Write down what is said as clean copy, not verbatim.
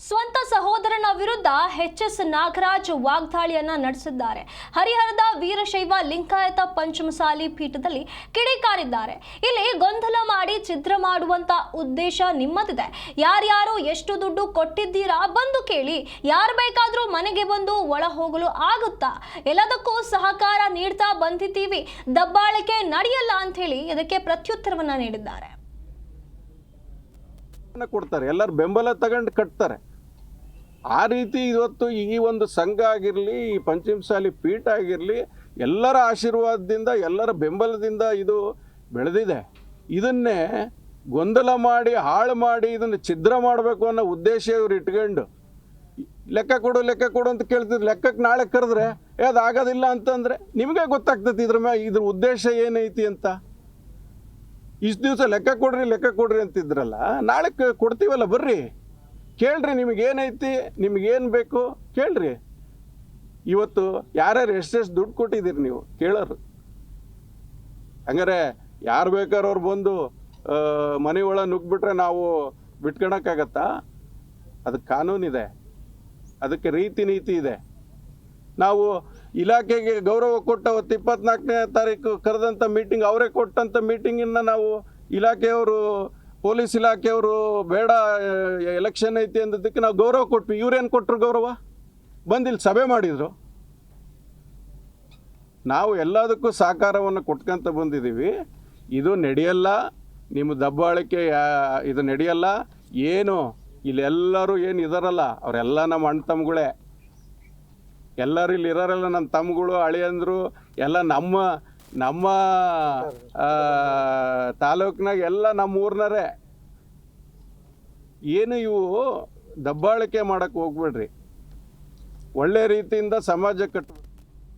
ಸ್ವಂತ ಸಹೋದರನ ವಿರುದ್ಧ ಎಚ್.ಎಸ್. ನಾಗರಾಜ್ ವಾಗ್ದಾಳಿಯನ್ನ ನಡೆಸಿದ್ದಾರೆ. ಹರಿಹರದ ವೀರಶೈವ ಲಿಂಗಾಯತ ಪಂಚಮಸಾಲಿ ಪೀಠದಲ್ಲಿ ಕಿಡಿಕಾರಿದ್ದಾರೆ. ಇಲ್ಲಿ ಗೊಂದಲ ಮಾಡಿ ಛಿದ್ರ ಮಾಡುವಂತ ಉದ್ದೇಶ ನಿಮ್ಮದಿದೆ. ಯಾರ್ಯಾರು ಎಷ್ಟು ದುಡ್ಡು ಕೊಟ್ಟಿದ್ದೀರಾ ಬಂದು ಕೇಳಿ. ಯಾರು ಬೇಕಾದ್ರೂ ಮನೆಗೆ ಬಂದು ಒಳ ಹೋಗಲು ಆಗುತ್ತಾ? ಎಲ್ಲದಕ್ಕೂ ಸಹಕಾರ ನೀಡ್ತಾ ಬಂದಿದ್ದೀವಿ. ದಬ್ಬಾಳಿಕೆ ನಡೆಯಲ್ಲ ಅಂತ ಹೇಳಿ ಇದಕ್ಕೆ ಪ್ರತ್ಯುತ್ತರವನ್ನ ನೀಡಿದ್ದಾರೆ. ಕೊಡ್ತಾರೆ, ಎಲ್ಲರೂ ಬೆಂಬಲ ತಗೊಂಡು ಕಟ್ತಾರೆ. ಆ ರೀತಿ ಇವತ್ತು ಈ ಒಂದು ಸಂಘ ಆಗಿರಲಿ, ಈ ಪಂಚಮಸಾಲಿ ಪೀಠ ಆಗಿರಲಿ, ಎಲ್ಲರ ಆಶೀರ್ವಾದದಿಂದ, ಎಲ್ಲರ ಬೆಂಬಲದಿಂದ ಇದು ಬೆಳೆದಿದೆ. ಇದನ್ನೇ ಗೊಂದಲ ಮಾಡಿ, ಹಾಳು ಮಾಡಿ, ಇದನ್ನು ಛಿದ್ರ ಮಾಡಬೇಕು ಅನ್ನೋ ಉದ್ದೇಶ ಇವ್ರು ಇಟ್ಕೊಂಡು ಲೆಕ್ಕ ಕೊಡು ಅಂತ ಕೇಳ್ತಿದ್ರು. ಲೆಕ್ಕಕ್ಕೆ ನಾಳೆ ಕರೆದ್ರೆ ಅದು ಆಗೋದಿಲ್ಲ ಅಂತಂದರೆ ನಿಮಗೆ ಗೊತ್ತಾಗ್ತದೆ ಇದ್ರ ಉದ್ದೇಶ ಏನೈತಿ ಅಂತ. ಇಷ್ಟು ದಿವಸ ಲೆಕ್ಕ ಕೊಡ್ರಿ ಅಂತಿದ್ರಲ್ಲ, ನಾಳೆ ಕೊಡ್ತೀವಲ್ಲ, ಬರ್ರಿ ಕೇಳ್ರಿ, ನಿಮಗೇನೈತಿ, ನಿಮಗೇನು ಬೇಕು ಕೇಳ್ರಿ. ಇವತ್ತು ಯಾರ್ಯಾರು ಎಷ್ಟೆಷ್ಟು ದುಡ್ಡು ಕೊಟ್ಟಿದ್ದೀರಿ ನೀವು ಕೇಳೋರು. ಹಂಗಾರೆ ಯಾರು ಬೇಕಾದ್ರೆ ಅವ್ರು ಬಂದು ಮನೆ ಒಳಗೆ ನುಗ್ಗಿಬಿಟ್ರೆ ನಾವು ಬಿಟ್ಕೊಳಕ್ಕಾಗತ್ತಾ? ಅದಕ್ಕೆ ಕಾನೂನಿದೆ, ಅದಕ್ಕೆ ರೀತಿ ನೀತಿ ಇದೆ. ನಾವು ಇಲಾಖೆಗೆ ಗೌರವ ಕೊಟ್ಟ ಅವತ್ತು 24ನೇ ತಾರೀಕು ಕರೆದಂಥ ಮೀಟಿಂಗ್, ಅವರೇ ಕೊಟ್ಟಂಥ ಮೀಟಿಂಗನ್ನು ನಾವು ಇಲಾಖೆಯವರು, ಪೊಲೀಸ್ ಇಲಾಖೆಯವರು ಬೇಡ ಎಲೆಕ್ಷನ್ ಐತಿ ಅಂದದಕ್ಕೆ ನಾವು ಗೌರವ ಕೊಟ್ವಿ. ಇವ್ರೇನು ಕೊಟ್ಟರು ಗೌರವ? ಬಂದಿಲ್ಲಿ ಸಭೆ ಮಾಡಿದರು. ನಾವು ಎಲ್ಲದಕ್ಕೂ ಸಹಕಾರವನ್ನು ಕೊಟ್ಕೊಂತ ಬಂದಿದ್ದೀವಿ. ಇದು ನಡೆಯಲ್ಲ, ನಿಮ್ಮ ದಬ್ಬಾಳಿಕೆ ಇದು ನಡೆಯಲ್ಲ. ಏನು ಇಲ್ಲೆಲ್ಲರೂ ಏನು ಇದಾರಲ್ಲ ಅವರೆಲ್ಲ ನಮ್ಮ ಅಣ್ಣ ತಮ್ಮಗಳೇ. ಎಲ್ಲರೂ ಇಲ್ಲಿ ಇರೋರೆಲ್ಲ ನನ್ನ ತಮ್ಮಗಳು, ಅಳಿಯಂದರು ಎಲ್ಲ ನಮ್ಮ ತಾಲೂಕಿನಾಗ ಎಲ್ಲ ನಮ್ಮ ಊರ್ನರೇ. ಏನು ಇವು ದಬ್ಬಾಳಿಕೆ ಮಾಡೋಕ್ಕೆ ಹೋಗ್ಬೇಡ್ರಿ. ಒಳ್ಳೆ ರೀತಿಯಿಂದ ಸಮಾಜ ಕಟ್ಟು.